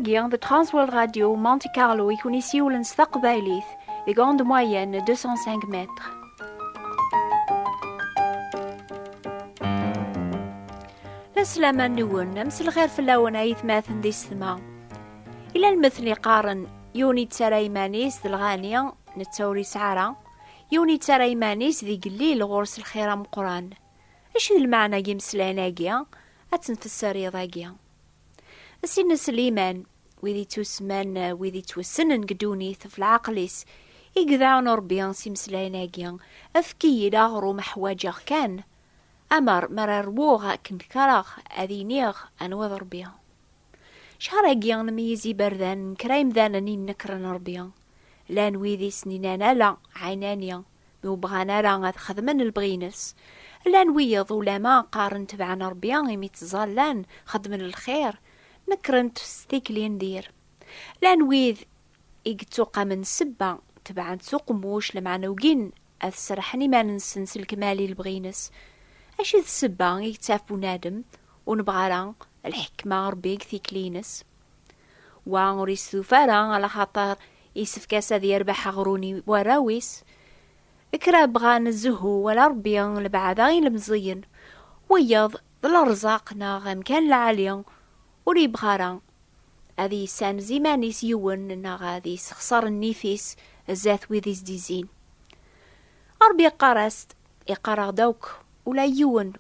Agian, de Transworld Radio, Monte Carlo, يكون يسيولن ستقبايليث, de grande moyenne 205 mètres. لسلامة نون أمس الغير في اللون أيث ماثن دي السماء إلى المثل قارن يوني تسارى إيمانيس ذي الغانية نتسوري سعرة يوني تسارى إيمانيس ذي قليل غورس الخيرة مقران إيش ذي المعنى يمسلين أجيا أتنفسر يضاقيا السن سليمان وذي توسمان وذي توسنن قدونيث في العقليس يقذعون ربيان سيمسلين أجيا أفكي لاغرو محواجه كان أمر مرروغ كنكراغ أذينيغ أنوذ ربيان شهر أجيان نميزي بردان كرايم ذانني نكرن ربيان لان ويذي سنينانا لا عينانيا موبغانا لا خدمن البغينس لان ويض ولا قارن تبعن ربيان يميتزالان خدمن الخير نكرنت ستيكلين دير لان ويذ يقتوقع من سبا تبعن سوق موش لمعنوقين أثسرحني ما ننسنس الكمالي البغينس أشي السبا يكتاف بنادم ونبغارا الحكمة ربيك ثيكلينس وانوريسو فارا على خاطر يسف كاسا دي يربح غروني وراويس اكرا بغان الزهو ولا ربيان لبعضاين المزين ويض الارزاق ناغم كان العالية وري بغارا هذي سان زيمانيس يون ناغادي سخسر النيفيس الزاث ويذيز ديزين أربي قارست يقرا دوك ولا يون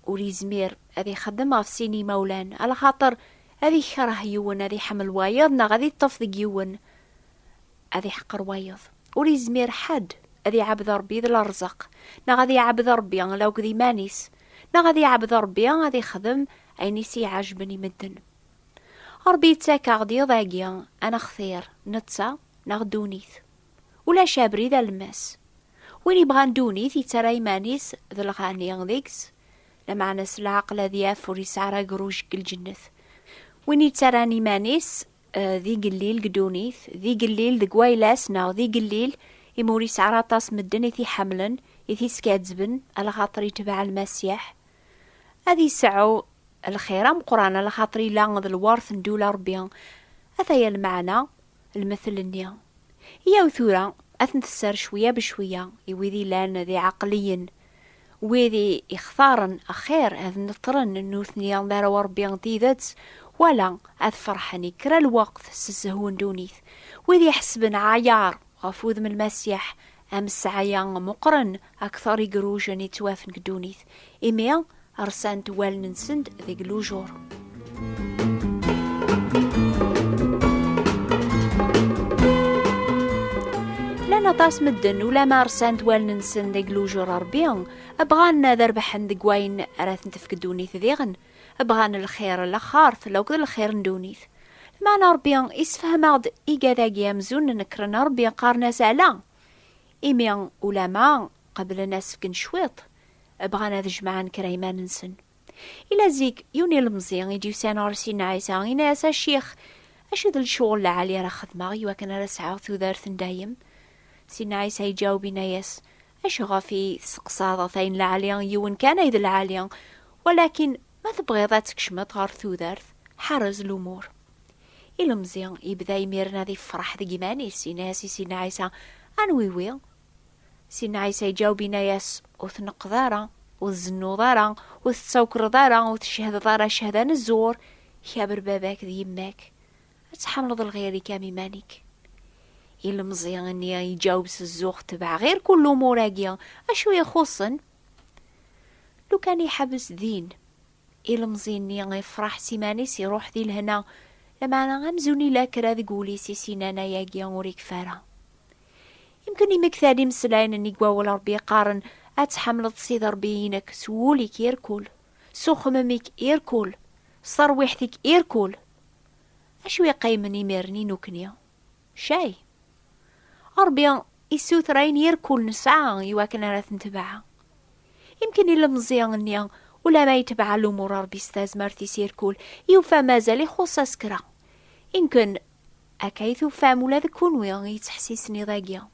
وري زمير هذي خدمها في سيني مولان على خاطر هذي كره يون هذي حمل وايض غادي تطفق يون هذي حقر وايض وري زمير حد هذي عبد ربي ذا الرزق غادي عبد ربي لو كذي مانيس غادي عبد ربي هذي خدم اينيسي عجبني مدن ربي تاكا غدي ضاقيا انا خثير نتسا نغدونيث ولا شابري ذا الماس وين يبغى ندونيث يتراي مانيس ذا الغانيان ذيكس لما ناس العقل ذي افوري سعرا قروج كل جنث وين يتراني مانيس ذي قليل قدونيث ذي قليل ذي قويلاس ناو ذي قليل يموري سعرا طاس مدن يثي حملا يثي سكادزبن على خاطري تبع المسيح هذي سعو الخيرة مقرانة على خاطري لانغ الوارث ندولا ربيان هذا المعنى المثل النيا هي وثورة أثنثسر شوية بشوية يوذي لان ذي عقليا وذي اختارن أخير هذ نطرن انو ثنيان دارا وربيان تيذات ولا هذ فرحني كرا الوقت سسهون دونيث وذي يحسبن عيار غفوذ من المسيح أمس عيان مقرن أكثر يقروجن يتوافن قدونيث إميا أرسان توال ننسند ذي قلوجور لنا طاس مدن ولا ما أرسان توال ننسند ذي قلوجور ربيان أبغان ذربحن ذي قوين أراثن تفقدونيث ذيغن أبغان الخير الأخارث لو كذا الخير ندونيث معنى ربيان يسفهم عض إيقا ذا قيامزون نكرن ربيان قارنا سالا إميان ولا ما قبل ناس فكن شويط أبغانا ذا جمعان كريمان ننسن إلا زيك يوني المزيان يديو سانا رسينا عيسى إنا ياسا الشيخ أشد الشغل لعالي راه خدمة يوكنا رسعة ثوذارث دايم سينا عيسى يجاوبنا ياس أش غافي سقصاضة ثين لعاليان يون كان إذا العاليان ولكن ما تبغي ذاتك شمت غار ثوذارث حرز الأمور إلا مزيان يبدا يميرنا ذي فرح ذي جماني سينا عيسى أنويويل سينا عيسى يجاوبنا ياس وثنق ذارا وذزنو ذارا وتسوكر ذارا وتشهد ذارا شهدان الزور يابر باباك ذي يماك تحمل ذا الغيري كامي مانيك إلا مزيان اني يجاوب الزوخ تبع غير كل موراقيا أشو يخصن لو كان يحبس دين إلا مزيان اني يفرح سيمانيس يروح ذي لهنا لما أنا غمزوني لاكرا ذي قولي سينانا ياقيا وريك فارا يمكن يمكثالي مسلاين اني قواول ربي قارن أتحمل تصيد ربيينك سوليك يركول سخممك يركول صرويحتك يركول أشو يقيمني ميرني نوكنيا شاي ربيان يسوثرين يركول نسعى يواكن راث نتبعها يمكن إلا مزيان النيا ولا ما يتبع الأمور ربي استاز مرتي سيركول يوفى مازال يخص أسكرا يمكن أكيثو فام ولا ذكون ويان يتحسيسني ضاقيا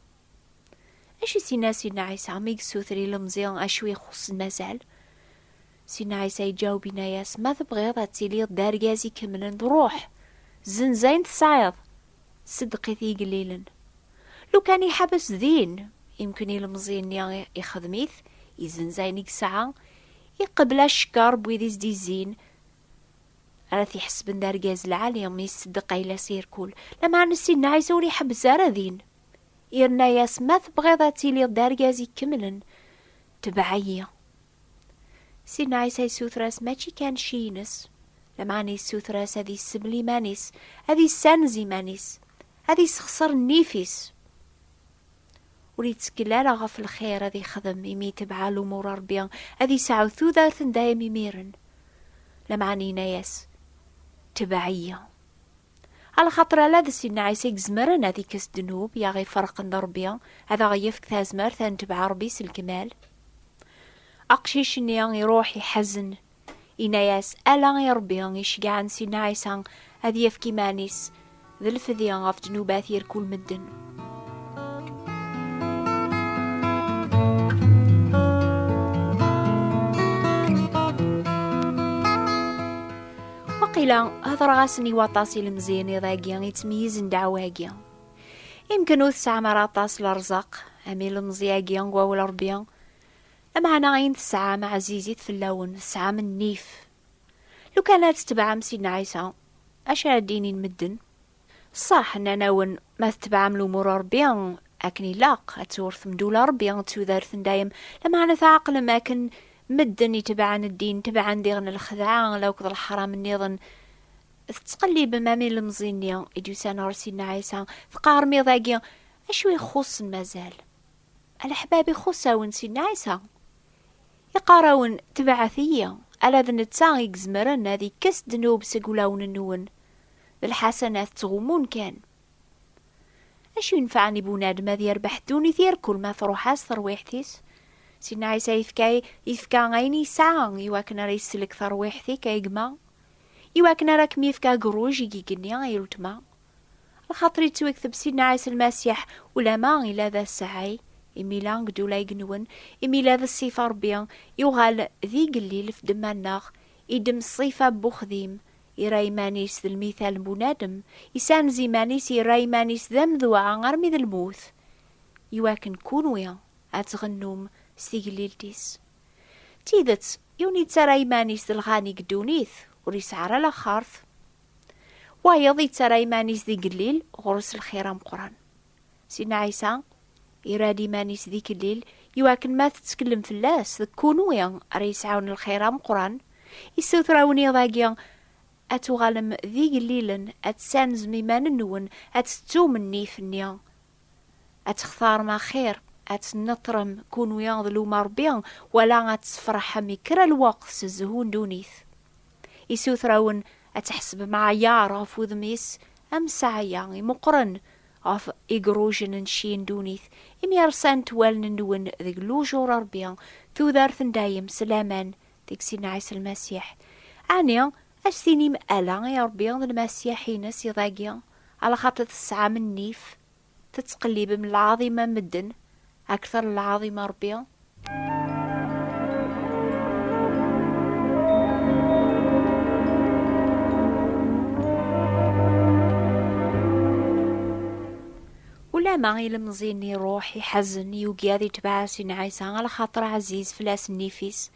أشي سينا عيسى عميق سوثري لمزيان أشو يخص مازال سينا عيسى يجاوبنا ياس ما تبغي تسيلي دار جازي كملن روح زنزين تسعيض صدقي ذي قليلا. لو كان يحبس ذين يمكن المزيني يخدميث يزنزين يقسعا يقبل الشكار بويديز دي زين راه يحسب ان دارجاز العالي ما يصدق إلا سير كل لما نسينا عايزوري يحبس ذين إرنا ياس ما تبغيض تيلي دارجاز يكملن تبعية. سينا عيسى يسوثراس ماشي كان شينس لما يسوثراس هذي السبلي مانيس هذي السانزي مانيس هذي سخسر النيفيس وريتسكلا غف الخير هذي خدم يمي تبع الأمور ربيان هذي سعوثو ذارثن دايم يميرن لما ناياس تبعية على خاطر لا ذا سينا عيسى يزمرن هذي كاس دنوب يا غي فرق ربيان هذا غيفك ثازمر ثان تبع ربي الكمال. أقشيش نيان يروح يحزن إناياس ألا يربيان يشجعن سينا عيسى هذي يفكي مانيس ذا الفذيان غف جنوبات يركول مدن. وقيلا هذا غاسني وطاسي المزياني ضاقيا يتميز ندعواقيا يمكن وثسع مراطاس الرزق أمي المزياقيا وول ربيان أما أنا غين تسعة مع عزيزي تفلاون تسعة من نيف. لو كانت تتبع مسيدنا عيسى أشا ديني المدن صح أننا ناون ما تتبع الأمور ربيان أكني لاق أتورث مدولة ربيان تودارثن دايم لما أنا تعقل ما كن مدن يتبعن الدين تبعن ديغن الخدعة لو كذا الحرام النظن تقلب مامي المزينيا إديوسان رسينا عيسى ثقار ميضاقيا أشوي خص مازال الأحباب خصاون سيدنا عيسى يقاراون تبعثية ألا ذنتسان يقزمرن هذي كس دنوب سقولاون النون بالحسنات تغمون كان أشو ينفعني بونادم هذي يربح دوني ثير كل ما تروحاس ثرويحتيس سيدنا عيسى يفكا غيني ساعة يواكنا ريسلك ثرويحتي كيقما يواكنا راك ميفكا قروج يقيقني غيروتما الخاطري توكتب سيدنا عيسى المسيح ولا ما إلا ذا السعي إميلان قدولا يقنون إميلا ذا الصيفة ربيان يغال ذي قليل في دماناغ يدم الصيفة بوخذيم يراي مانيس ذا المثال بونادم يسان زي مانيس يراي مانيس ذا مذوعا غرمي ذا الموث يواكن كونويا أتغنوم سيقليلتيس تيدت يوني تراي مانيس ذا الغاني قدونيث وريسعر على خارث وايض يتراي مانيس ذي قليل غرس الخيرام قران سينا عيسى إرادي مانيس ذيك الليل يواكن ما تتكلم في اللاس ذكونويا ريسعون الخيرام قران يسوثراوني ضاقيا أتغالم ذيك الليل أتسانز ميمان النون أتستو مني فنيا أتختار ما خير أتنطرم كونويا ذلو مربيان ولا أتفرح مكرا الوقت سزهون دونيث يسوثراون أتحسب مع يارا فوذميس أم سعيا مقرن غاف إقروجن نشين دونيث إميارسان توالن نون ذيك لوجور ربيان ثوذارثن دايم سلامان ديك سيدنا عيسى المسيح عنيا أشتيني مألا يا ربيان المسيحين سيضاقيا على خاطر تسعة من نيف تتقلب من العظيمة مدن أكثر العظيمة ربيان. ولا ما غير مزيني روح يحزن يوقياذي تبع سيدنا عيسى على خاطر عزيز فلاس النيفيس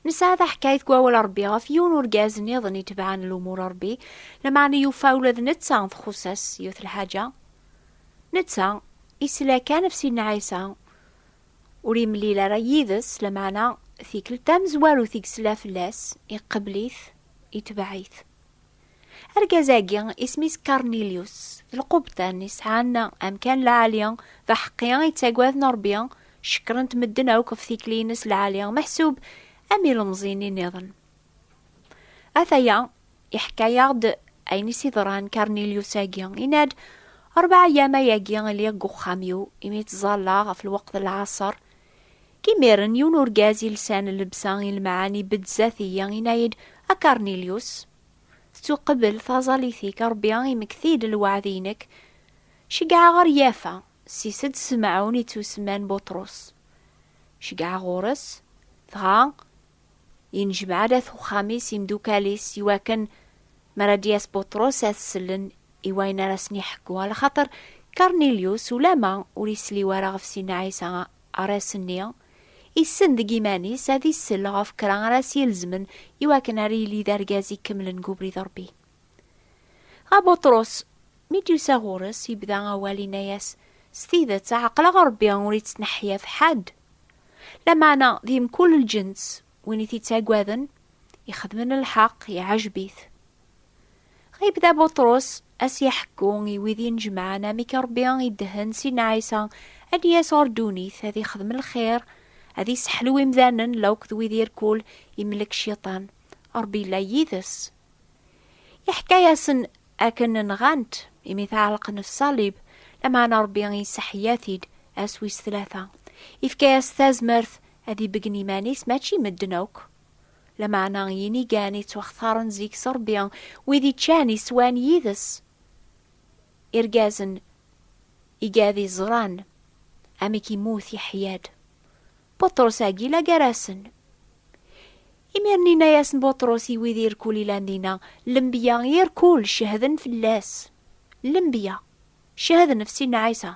نسا هذا حكاية قواول ربي غفيون ورقاز نيضن يتبعان الأمور ربي لما عني يفاول ذا نتسا خصاص يوث الحاجة نتسا إسلا كان في سيدنا عيسى وريم ليلة ريدس لمعنا ثيك التامز والو ثيك سلا فلاس يقبليث يتبعيث أرقازاقيا اسميس كارنيليوس القبطان يسعانا أمكان العالية فحقيا يتاقواذ نربيا شكرا تمدنا وكف ثيك لينس العالية محسوب أمي المزيني نظن أثيا يحكى يغد أين سيدران كارنيليوس آقيا يناد 4 أيام ياقيا اللي يقو خاميو إميت زالا في الوقت العصر كيميرن يونور قازي لسان اللبسان المعاني بدزاثيا ينايد أكارنيليوس ستو قبل ثازاليثيك ربيان يمكثيد الوعدينك شقع غر يافا سيسد سمعوني توسمان بطرس شقع غورس ثغا ينجمع داثو خاميس يمدو كاليس يواكن مرا دياس بطرس أتسلن إوين راسني حكوا على خاطر كارنيليوس ولما وريسلي ورا غف سينا عيسى أراسني إسن دقي مانيس هذي السلة غف كران راس يلزمن يواكن ريلي دارجازي كملن قبري ضربي. بطرس ميديو ساغورس يبدا أولي ناياس ستيدة عقل غربيا وريت تنحيا في حد لمعنى ذيم كل الجنس وين تيتاقواذن يخدمن الحق يعجبيث. غيبدا بطرس يحكون يوذين جمعنا ميك ربيان يدهن سينا عيسى أدي يسار دونيث هذي خدم الخير هذي سحلو مذانن لو كذو يدير كل يملك الشيطان ربي لا يذس يحكى ياسن أكن نغانت يميثالق الصليب لما أنا ربي يسحياثيد أسويس 3 إفكاس تازمرث هذي بقني مانيس ماشي مدنوك لما أنا يني قاني توختارن زيك صربيان وذي تشاني سوان يذس إرقازن إيقاذي زران أميكي موث يحياد بطرس أقيلا قراسن إميرني ناياسن بطرسي وذي يركولي لاندينا لنبيا يركول شهدن في اللاس لنبيا شهد نفسي عيسى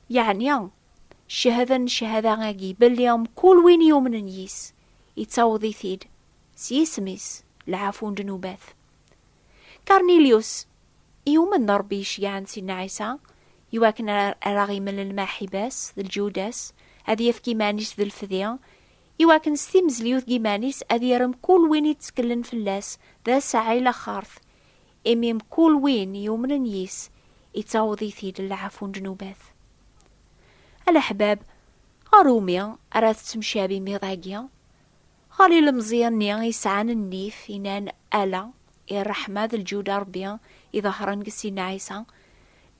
يعني شهدن شهدا غاقي باليوم كل وين يوم نيس يتصوضي ثيد سيسميس لعافون جنوباث كارنيليوس يوم نربيش يعني سينا عيسى يواكن أراغي من الماحباس ذي الجوداس هذي يفكي مانيس ذي الفذيان يواكن ستيمز ليوث جيمانيس أذي يرم كل وين يتسكلن في اللاس ذا ساعي لخارث إميم كل وين يوم نيس يتصوضي ثيد اللعافون جنوباث. الأحباب غروميا أراد تمشابي ميضاقيا غالي المزيان نيان يسعان النيف ينان ألا الرحمة ذا الجودة ربيا يظهرن قسينا عيسى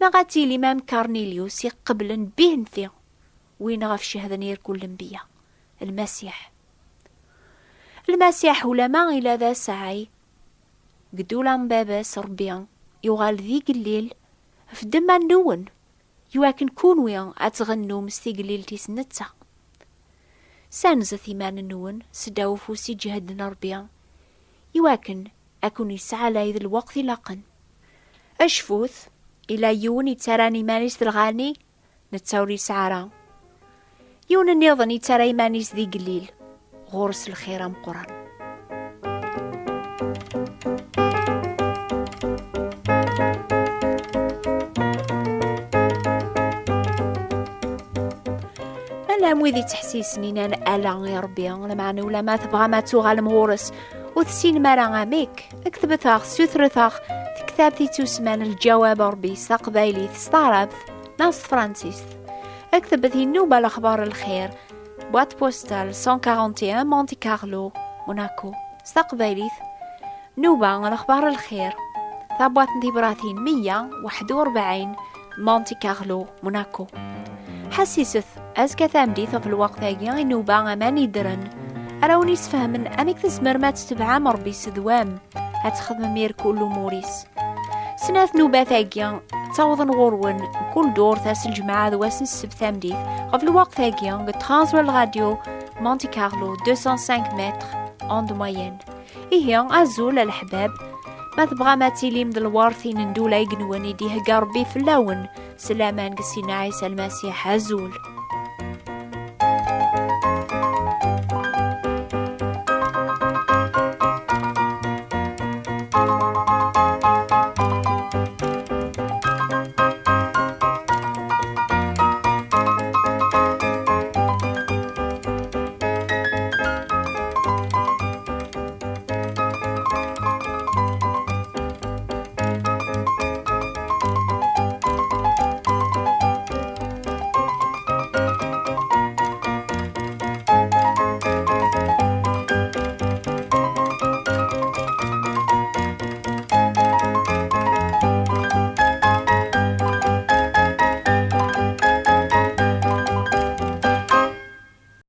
ما غاتي الإمام كارنيليوس يقبلن به نثي وين غف شهدن يركو الانبياء المسيح ولما إلى ذا ساعي قدولا باباس ربيا يغال ذيك الليل في دما نون يواكن كونويا أتغنو مستيق الليل تيسنتا سانزا ثيمان النون سداو فوسي جهد ربيا يواكن أكون يسعى لايذ الوقت لقن أشفوث إلى يون يتراني مانيس الغاني نتساوري سعرا يون النيضن يترى مانيس ذي قليل غورس الخير مقران. ألا موذي تحسيسني نان ألا يا ربي لما ولا ما تبغى ما توغى المغورس وثسين مرا ميك اكتبثاغ سوثرثاغ في كتابتي تسمان الجواب ربي ساقبايلي ستارابث ناس فرانسيس اكتبثي نوبة الأخبار الخير بوات بوستال 141 مونتي كارلو موناكو ساقبايلي نوبة الأخبار الخير ثابوات نتيبراثين 141 مونتي كارلو موناكو. حسيسث أزكى ثامديث في الوقت هاقي نوبة أماني درن أراوني سفهمن أميك تسمر ما تتبع مربي سدوام هتخدم مير كل موريس سناث نوبة ثاقيا تعوضن غورون كل دور ثاس الجماعة ذواسن السبت ثامديث في الوقت ثاقيا قد ترانسور الراديو مونتي كارلو 205 متر أوند موين إيهيان أزول الأحباب ما تبغى ما تيليم ذا الوارثين ندولا يقنوان يديه قربي في اللون سلامان قسينا عيسى المسيح أزول.